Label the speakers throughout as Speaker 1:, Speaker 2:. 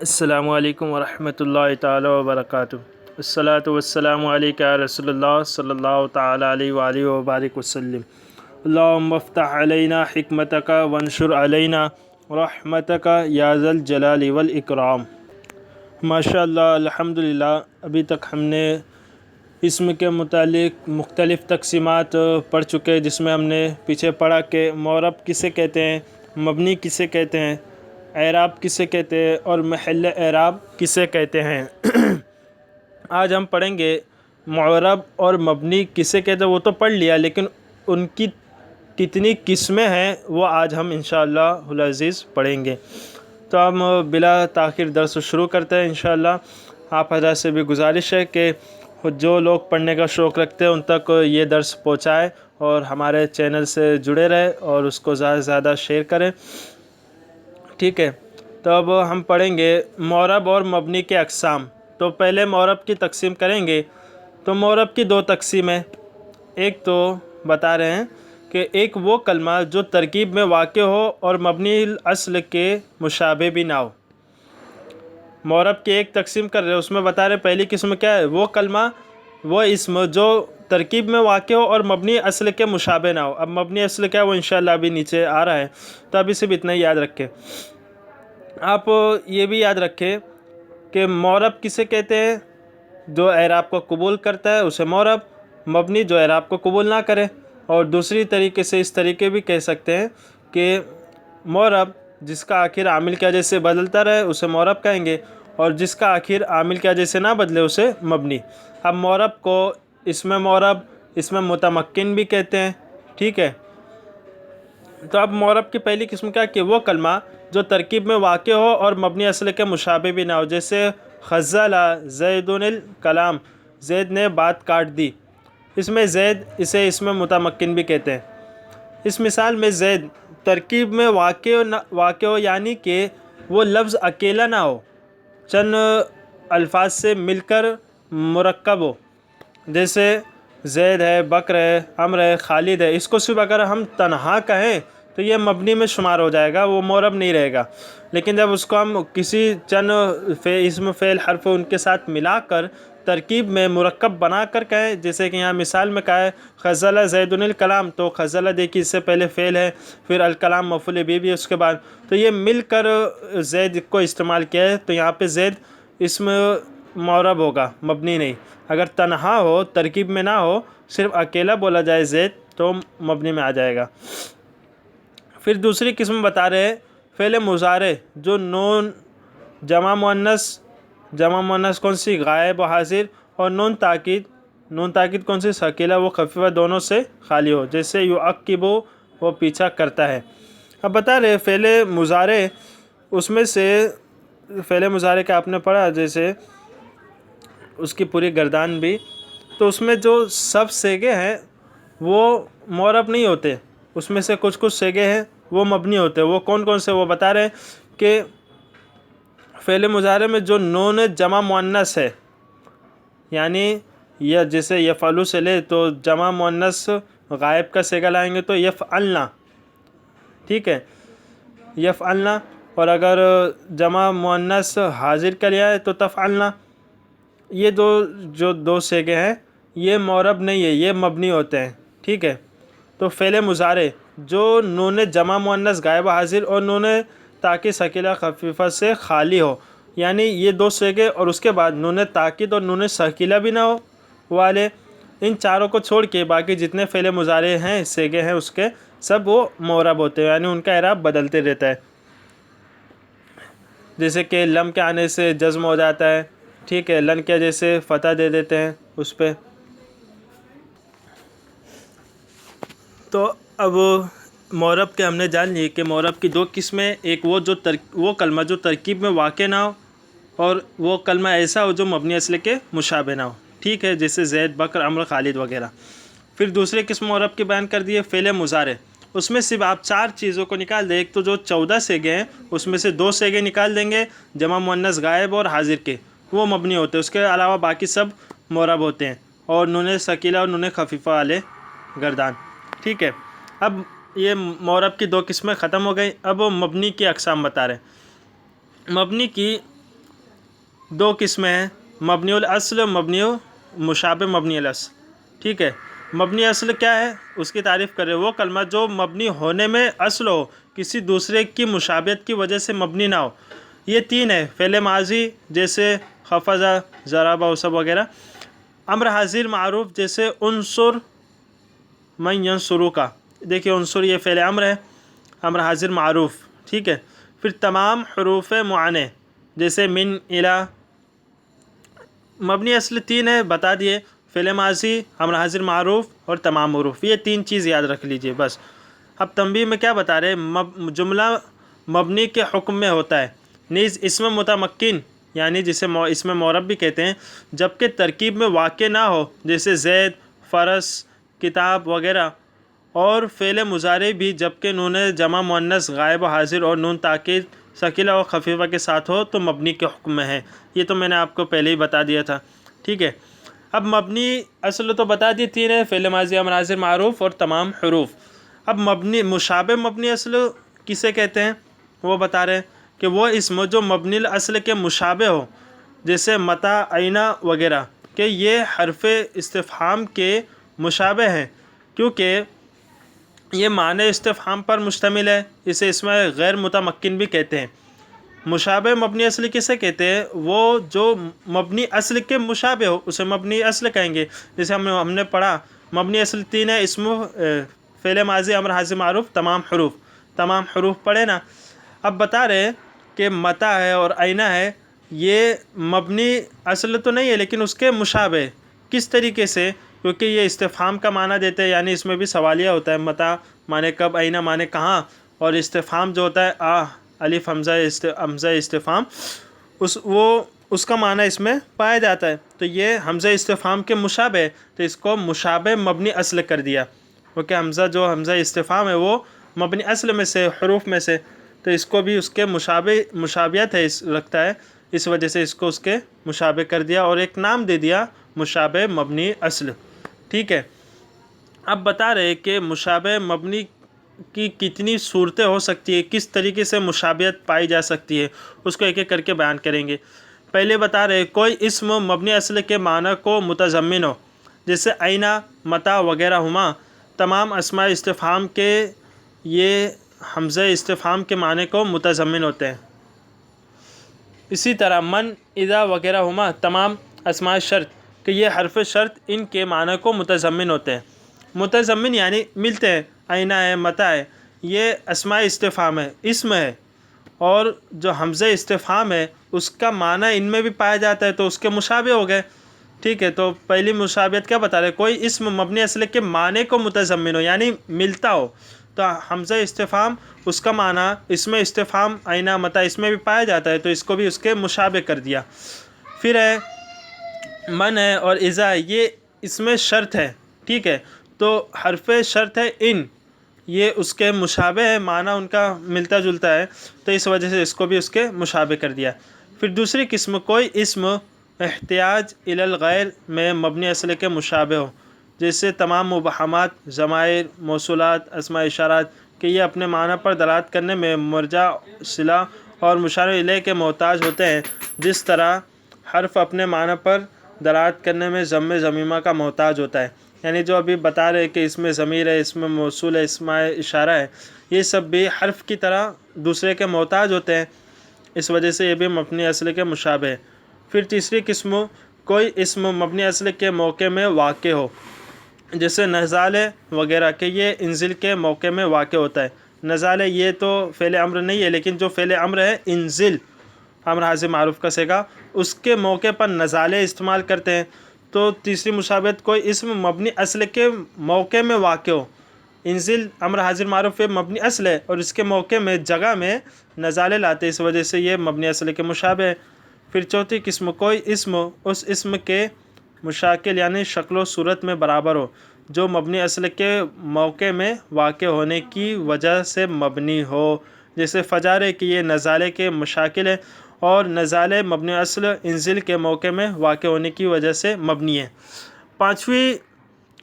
Speaker 1: السلام علیکم ورحمۃ اللہ تعالی وبرکاتہ۔ الصلاۃ والسلام علیک یا رسول اللہ صلی اللہ تعالی علیہ وآلہ وبارک وسلم۔ اللہم افتح علینا حکمتک وانشر علینا رحمتک یا ذا الجلال والاکرام۔ ماشاء اللہ، الحمدللہ، ابھی تک ہم نے اسم کے متعلق مختلف تقسیمات پڑھ چکے، جس میں ہم نے پیچھے پڑھا کہ معرب کسے کہتے ہیں، مبنی کسے کہتے ہیں، اعراب کسے کہتے ہیں اور محل اعراب کسے کہتے ہیں۔ آج ہم پڑھیں گے معرب اور مبنی کسے کہتے ہیں۔ وہ تو پڑھ لیا، لیکن ان کی کتنی قسمیں ہیں وہ آج ہم انشاءاللہ العزیز پڑھیں گے۔ تو ہم بلا تاخیر درس شروع کرتے ہیں انشاءاللہ۔ آپ حضرات سے بھی گزارش ہے کہ جو لوگ پڑھنے کا شوق رکھتے ہیں ان تک یہ درس پہنچائیں اور ہمارے چینل سے جڑے رہے اور اس کو زیادہ سے زیادہ شیئر کریں، ٹھیک ہے۔ تو اب ہم پڑھیں گے معرب اور مبنی کے اقسام۔ تو پہلے معرب کی تقسیم کریں گے۔ تو معرب کی دو تقسیم ہیں۔ ایک تو بتا رہے ہیں کہ ایک وہ کلمہ جو ترکیب میں واقع ہو اور مبنی الاصل کے مشابہ بھی نہ ہو۔ معرب کی ایک تقسیم کر رہے ہیں، اس میں بتا رہے پہلی قسم کیا ہے، وہ کلمہ، وہ اسم جو ترکیب میں واقع ہو اور مبنی اصل کے مشابہ نہ ہو۔ اب مبنی اصل کیا ہے وہ انشاءاللہ ابھی نیچے آ رہا ہے، تو ابھی صرف اتنا ہی یاد رکھیں۔ آپ یہ بھی یاد رکھیں کہ معرب کسے کہتے ہیں، جو اعراب کو قبول کرتا ہے اسے معرب، مبنی جو اعراب کو قبول نہ کرے۔ اور دوسری طریقے سے اس طریقے بھی کہہ سکتے ہیں کہ معرب جس کا آخر عامل کی وجہ سے بدلتا رہے اسے معرب کہیں گے، اور جس کا آخر عامل کی وجہ سے نہ بدلے اسے مبنی۔ اب معرب کو معرب، اسم متمکن بھی کہتے ہیں، ٹھیک ہے۔ تو اب معرب کی پہلی قسم کیا کہ وہ کلمہ جو ترکیب میں واقع ہو اور مبنی اصل کے مشابہ بھی نہ ہو، جیسے خزل زید الکلام، زید نے بات کاٹ دی۔ اس میں زید، اسے اسم متمکن بھی کہتے ہیں۔ اس مثال میں زید ترکیب میں واقع ہو، یعنی کہ وہ لفظ اکیلا نہ ہو، چند الفاظ سے مل کر مرکب ہو، جیسے زید ہے، بکر ہے، عمر ہے، خالد ہے۔ اس کو صرف اگر ہم تنہا کہیں تو یہ مبنی میں شمار ہو جائے گا، وہ معرب نہیں رہے گا۔ لیکن جب اس کو ہم کسی چند اسم فعل حرف ان کے ساتھ ملا کر ترکیب میں مرکب بنا کر کہیں، جیسے کہ یہاں مثال میں کہا ہے خزل زید الکلام، تو خزل دیکھیے اس سے پہلے فعل ہے، پھر الکلام مفعول بھی ہے اس کے بعد، تو یہ مل کر زید کو استعمال کیا ہے، تو یہاں پہ زید اسم معرب ہوگا، مبنی نہیں۔ اگر تنہا ہو، ترکیب میں نہ ہو، صرف اکیلا بولا جائے زید، تو مبنی میں آ جائے گا۔ پھر دوسری قسم بتا رہے ہیں فعل مضارع جو نون جمع مؤنث کون سی، غائب و حاضر، اور نون تاکید کون سی، ثقیلہ و خفیفہ، دونوں سے خالی ہو، جیسے یعقب، وہ پیچھا کرتا ہے۔ اب بتا رہے فعل مضارع، اس میں سے فعل مضارع کا آپ نے پڑھا، جیسے اس کی پوری گردان بھی، تو اس میں جو سب صیغے ہیں وہ معرب نہیں ہوتے، اس میں سے کچھ صیغے ہیں وہ مبنی ہوتے ہیں۔ وہ کون کون سے، وہ بتا رہے ہیں کہ فعل مضارع میں جو نون جمع مؤنث ہے، یعنی یہ جیسے یفعلوا سے لے تو جمع مؤنث غائب کا صیغہ لائیں گے تو یفعلنا، ٹھیک ہے، یفعلنا، اور اگر جمع مؤنث حاضر کا لیا ہے تو تفعلنا۔ یہ جو دو صیغے ہیں یہ معرب نہیں ہے، یہ مبنی ہوتے ہیں، ٹھیک ہے۔ تو فعل مضارع جو نون جمع مؤنث غائب حاضر اور نون تاکید ثقیلہ خفیفہ سے خالی ہو، یعنی یہ دو صیغے اور اس کے بعد نون تاکید اور نون ثقیلہ بھی نہ ہو والے، ان چاروں کو چھوڑ کے باقی جتنے فعل مضارع ہیں، صیغے ہیں اس کے، سب وہ معرب ہوتے ہیں، یعنی ان کا اعراب بدلتے رہتا ہے۔ جیسے کہ لم کے آنے سے جزم ہو جاتا ہے، ٹھیک ہے، لن کے جیسے فتح دے دیتے ہیں اس پہ۔ تو اب معرب کے ہم نے جان لیے کہ معرب کی دو قسمیں، ایک وہ کلمہ جو ترکیب میں واقع نہ ہو، اور وہ کلمہ ایسا ہو جو مبنی اصل کے مشابہ نہ ہو، ٹھیک ہے، جیسے زید، بکر، عمر، خالد وغیرہ۔ پھر دوسری قسم معرب کی بیان کر دیے فعل مضارع، اس میں صرف آپ چار چیزوں کو نکال دیں۔ ایک تو جو 14 صیغے ہیں اس میں سے 2 صیغے نکال دیں گے جمع مؤنث غائب اور حاضر کے، وہ مبنی ہوتے ہیں، اس کے علاوہ باقی سب معرب ہوتے ہیں، اور نون ثقیلہ اور نون خفیفہ والے گردان، ٹھیک ہے۔ اب یہ معرب کی دو قسمیں ختم ہو گئی۔ اب مبنی کی اقسام بتا رہے ہیں۔ مبنی کی دو قسمیں ہیں، مبنی الاصل، مبنی مشابہ مبنی الاصل. ٹھیک ہے، مبنی اصل کیا ہے؟ اس کی تعریف کر رہے وہ کلمہ جو مبنی ہونے میں اصل ہو، کسی دوسرے کی مشابہت کی وجہ سے مبنی نہ ہو. یہ تین ہے، فعل ماضی جیسے خفض، ضرب، وصب وغیرہ. امر حاضر معروف جیسے انصر من ینصرو کا. دیکھیے انصر یہ فعل امر ہے، امر حاضر معروف. ٹھیک ہے، پھر تمام حروف معانے جیسے من، الی. مبنی اصل تین ہے بتا دیے، فعل ماضی، امر حاضر معروف اور تمام حروف. یہ تین چیز یاد رکھ لیجئے بس. اب تنبیہ میں کیا بتا رہے ہیں؟ جملہ مبنی کے حکم میں ہوتا ہے، نیز اسم متمکن یعنی جسے اسم معرب بھی کہتے ہیں، جبکہ ترکیب میں واقع نہ ہو جیسے زید، فرس، کتاب وغیرہ. اور فعل مضارع بھی جبکہ نون جمع مؤنث غائب و حاضر اور نون تاکید ثقیلہ و خفیفہ کے ساتھ ہو تو مبنی کے حکم میں ہے. یہ تو میں نے آپ کو پہلے ہی بتا دیا تھا. ٹھیک ہے، اب مبنی اصل تو بتا دی تین ہے، فعل ماضی، امر حاضر معروف اور تمام حروف. اب مبنی مشابہ مبنی اصل کسے کہتے ہیں؟ وہ بتا رہے ہیں کہ وہ اسم جو مبنی الاصل کے مشابہ ہو جیسے متی، این وغیرہ، کہ یہ حرف استفہام کے مشابہ ہیں کیونکہ یہ معنی استفہام پر مشتمل ہے. اسے اسم غیر متمکن بھی کہتے ہیں. مشابہ مبنی اصل کسے کہتے ہیں؟ وہ جو مبنی اصل کے مشابہ ہو اسے مبنی اصل کہیں گے. جیسے ہم نے پڑھا مبنی اصل تین ہے، اسم، فعل ماضی، امر حاضر معروف، تمام حروف. تمام حروف پڑھے نا. اب بتا رہے کہ متی ہے اور این ہے، یہ مبنی اصل تو نہیں ہے لیکن اس کے مشابہ. کس طریقے سے؟ کیونکہ یہ استفہام کا معنی دیتے ہیں، یعنی اس میں بھی سوالیہ ہوتا ہے. متی مانے کب، این مانے کہاں، اور استفہام جو ہوتا ہے الف حمزہ استفہام، اس کا معنی اس میں پایا جاتا ہے. تو یہ حمزہ استفہام کے مشابہ ہے تو اس کو مشابہ مبنی اصل کر دیا. کیونکہ حمزہ استفہام ہے وہ مبنی اصل میں سے، حروف میں سے، تو اس کو بھی اس کے مشابہت ہے رکھتا ہے، اس وجہ سے اس کو اس کے مشابہ کر دیا اور ایک نام دے دیا مشابہ مبنی اصل. ٹھیک ہے، اب بتا رہے کہ مشابہ مبنی کی کتنی صورتیں ہو سکتی ہے، کس طریقے سے مشابہت پائی جا سکتی ہے، اس کو ایک ایک کر کے بیان کریں گے. پہلے بتا رہے کوئی اسم مبنی اصل کے معنی کو متضمن ہو جیسے این، متی وغیرہ ہما. تمام اسماء استفہام کے یہ حمزہ استفہام کے معنی کو متضمن ہوتے ہیں. اسی طرح من، اذا وغیرہ ہما تمام اسماء شرط کہ یہ حرف شرط ان کے معنی کو متضمن ہوتے ہیں. متضمن یعنی ملتے ہیں. این ہے، متی ہے، یہ اسماء استفہام ہے، اسم ہے، اور جو حمزہ استفہام ہے اس کا معنی ان میں بھی پایا جاتا ہے تو اس کے مشابہ ہو گئے. ٹھیک ہے، تو پہلی مشابہت کیا بتا رہے؟ کوئی اسم مبنی اصل کے معنی کو متضمن ہو یعنی ملتا ہو تو حمزہ استفہام اس کا معنی اسم استفہام این، متی اس میں بھی پایا جاتا ہے تو اس کو بھی اس کے مشابہ کر دیا. پھر ہے من ہے اور اذا، یہ اس میں شرط ہے. ٹھیک ہے، تو حرف شرط ہے ان، یہ اس کے مشابہ ہے، معنی ان کا ملتا جلتا ہے تو اس وجہ سے اس کو بھی اس کے مشابہ کر دیا. پھر دوسری قسم کوئی اسم احتیاج الی الغیر میں مبنی اصل کے مشابہ ہو جیسے تمام مبہمات، ضمائر، موصولات، اسماء اشارات کہ یہ اپنے معنی پر دلالت کرنے میں مرجع، صلہ اور مشار الیہ کے محتاج ہوتے ہیں، جس طرح حرف اپنے معنی پر دلالت کرنے میں ضم ضمیمہ کا محتاج ہوتا ہے. یعنی جو ابھی بتا رہے کہ اس میں ضمیر ہے، اس میں موصول ہے، اسماء اشارہ ہے، یہ سب بھی حرف کی طرح دوسرے کے محتاج ہوتے ہیں، اس وجہ سے یہ بھی مبنی اصل کے مشابہ ہے. پھر تیسری قسم کوئی اسم مبنی اصل کے موقع میں واقع ہو جیسے نزال وغیرہ کہ یہ انزل کے موقع میں واقع ہوتا ہے. نزال یہ تو فعل امر نہیں ہے لیکن جو فعل امر ہے انزل، امر حاضر معروف کا صیغہ، اس کے موقع پر نزالے استعمال کرتے ہیں. تو تیسری مشابہت کوئی اسم مبنی اصل کے موقع میں واقع ہو. انزل امر حاضر معروف مبنی اصل ہے اور اس کے موقع میں جگہ میں نزالے لاتے، اس وجہ سے یہ مبنی اصل کے مشابہ ہے. پھر چوتھی قسم کوئی اسم اس اسم کے مشاکل یعنی شکل و صورت میں برابر ہو جو مبنی اصل کے موقع میں واقع ہونے کی وجہ سے مبنی ہو، جیسے فجارے کہ یہ نزالے کے مشاکل ہے اور نزالے مبنی اصل انزل کے موقع میں واقع ہونے کی وجہ سے مبنی ہے. پانچویں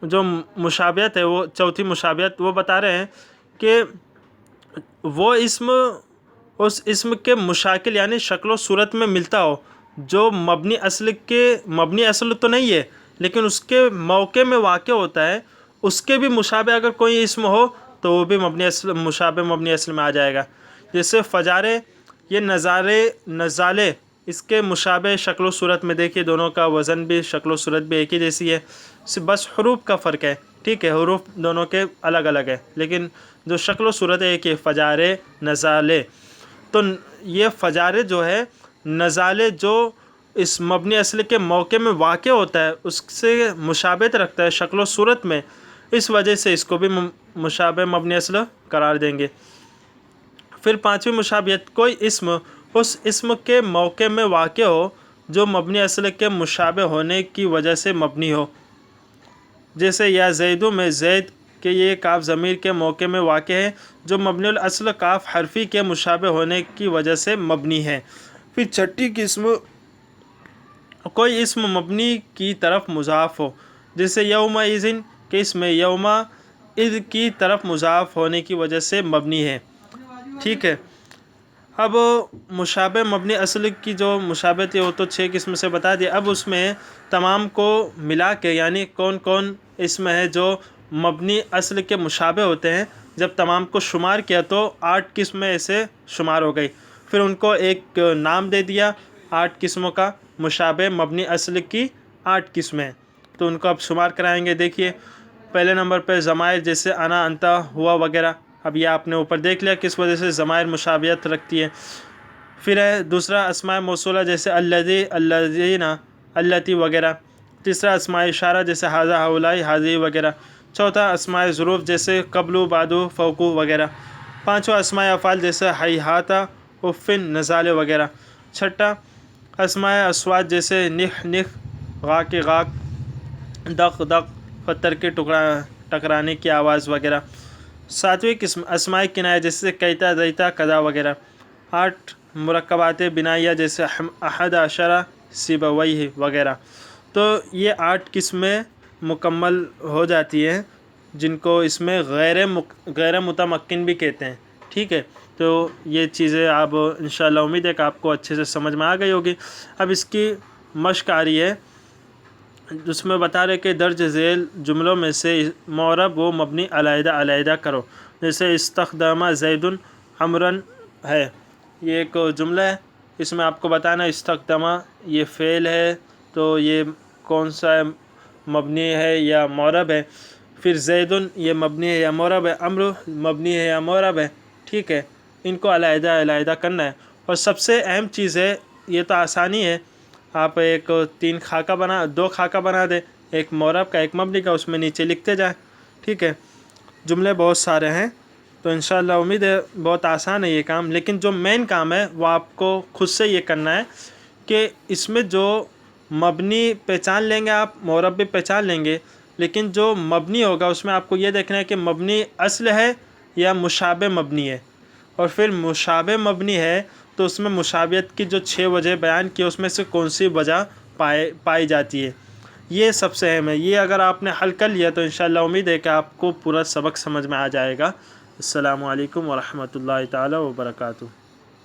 Speaker 1: جو مشابہت ہے، وہ چوتھی مشابہت، وہ بتا رہے ہیں کہ وہ اسم اس اسم کے مشاکل یعنی شکل و صورت میں ملتا ہو جو مبنی اصل تو نہیں ہے لیکن اس کے موقع میں واقع ہوتا ہے، اس کے بھی مشابہ اگر کوئی اسم ہو تو وہ بھی مشابہ مبنی اصل میں آ جائے گا. جیسے فجارے، یہ نزالے، اس کے مشابہ شکل و صورت میں دیکھیے دونوں کا وزن بھی شکل و صورت بھی ایک ہی جیسی ہے، بس حروف کا فرق ہے. ٹھیک ہے، حروف دونوں کے الگ الگ ہے لیکن جو شکل و صورت ہے ایک ہی، فجارے نزالے. تو یہ فجارے جو ہے، نزالے جو اس مبنی اصل کے موقع میں واقع ہوتا ہے اس سے مشابہت رکھتا ہے شکل و صورت میں، اس وجہ سے اس کو بھی مشابہ مبنی اصل قرار دیں گے. پھر پانچویں مشابہت، کوئی اسم اس اسم کے موقع میں واقع ہو جو مبنی اصل کے مشابہ ہونے کی وجہ سے مبنی ہو. جیسے یا زیدوں میں زید کہ یہ کاف ضمیر کے موقع میں واقع ہے جو مبنی الاصل کاف حرفی کے مشابہ ہونے کی وجہ سے مبنی ہے. پھر چھٹی قسم، کوئی اسم مبنی کی طرف مضاف ہو، جیسے یوم اذن کہ اس میں یوم اذ کی طرف مضاف ہونے کی وجہ سے مبنی ہے. ٹھیک ہے، اب مشابہ مبنی اصل کی جو مشابہت ہے وہ تو 6 قسم سے بتا دی. اب اس میں تمام کو ملا کے یعنی کون کون اسم ہے جو مبنی اصل کے مشابہ ہوتے ہیں، جب تمام کو شمار کیا تو 8 قسمیں ایسے شمار ہو گئی. پھر ان کو ایک نام دے دیا 8 قسموں کا، مشابہ مبنی اصل کی 8 قسمیں. تو ان کو اب شمار کرائیں گے. دیکھیے پہلے نمبر پہ ضمائر، جیسے انا، انتا، ہوا وغیرہ. اب یہ آپ نے اوپر دیکھ لیا کس وجہ سے ضمائر مشابہت رکھتی ہے. پھر ہے دوسرا اسماء موصولہ جیسے الذی، الذین، اللتی وغیرہ. تیسرا اسماء اشارہ جیسے ھذا، ھؤلاء، ھذہ وغیرہ. چوتھا اسماء ظروف جیسے قبل، بعد، فوق وغیرہ. پانچواں اسماء افعال جیسے ہیہات، اف، نزال وغیرہ. چھٹا اسماء اصوات جیسے نخ، نخ، غاق، غاق، دق، دق، پتھر کے ٹکرانے کی آواز وغیرہ. ساتویں قسم اسماء کنایہ جیسے کیتا، زیتا، کذا وغیرہ. 8 مرکبات بنائیہ جیسے احد عشر، سیبویہ وغیرہ. تو یہ 8 قسمیں مکمل ہو جاتی ہیں جن کو اس میں غیر متمکن بھی کہتے ہیں. ٹھیک ہے، تو یہ چیزیں آپ انشاءاللہ امید ہے کہ آپ کو اچھے سے سمجھ میں آ گئی ہوگی. اب اس کی مشق آ رہی ہے جس میں بتا رہے کہ درج ذیل جملوں میں سے معرب و مبنی علیحدہ علیحدہ کرو. جیسے استخدم زید عمرا ہے، یہ ایک جملہ ہے، اس میں آپ کو بتانا استخدم یہ فعل ہے تو یہ کون سا ہے، مبنی ہے یا معرب ہے. پھر زید یہ مبنی ہے یا معرب ہے، عمرو مبنی ہے یا معرب ہے. ٹھیک ہے، ان کو علیحدہ علیحدہ کرنا ہے. اور سب سے اہم چیز ہے، یہ تو آسانی ہے، آپ ایک 2 خاکہ بنا دیں، ایک معرب کا ایک مبنی کا، اس میں نیچے لکھتے جائیں. ٹھیک ہے، جملے بہت سارے ہیں تو انشاءاللہ امید ہے بہت آسان ہے یہ کام. لیکن جو مین کام ہے وہ آپ کو خود سے یہ کرنا ہے کہ اس میں جو مبنی پہچان لیں گے آپ، معرب بھی پہچان لیں گے، لیکن جو مبنی ہوگا اس میں آپ کو یہ دیکھنا ہے کہ مبنی اصل ہے یا مشابہ مبنی ہے. اور پھر مشابہ مبنی ہے تو اس میں مشابہت کی جو 6 وجہ بیان کی اس میں سے کون سی وجہ پائی جاتی ہے، یہ سب سے اہم ہے. یہ اگر آپ نے حل کر لیا تو انشاءاللہ امید ہے کہ آپ کو پورا سبق سمجھ میں آ جائے گا. السلام علیکم ورحمۃ اللہ تعالی وبرکاتہ.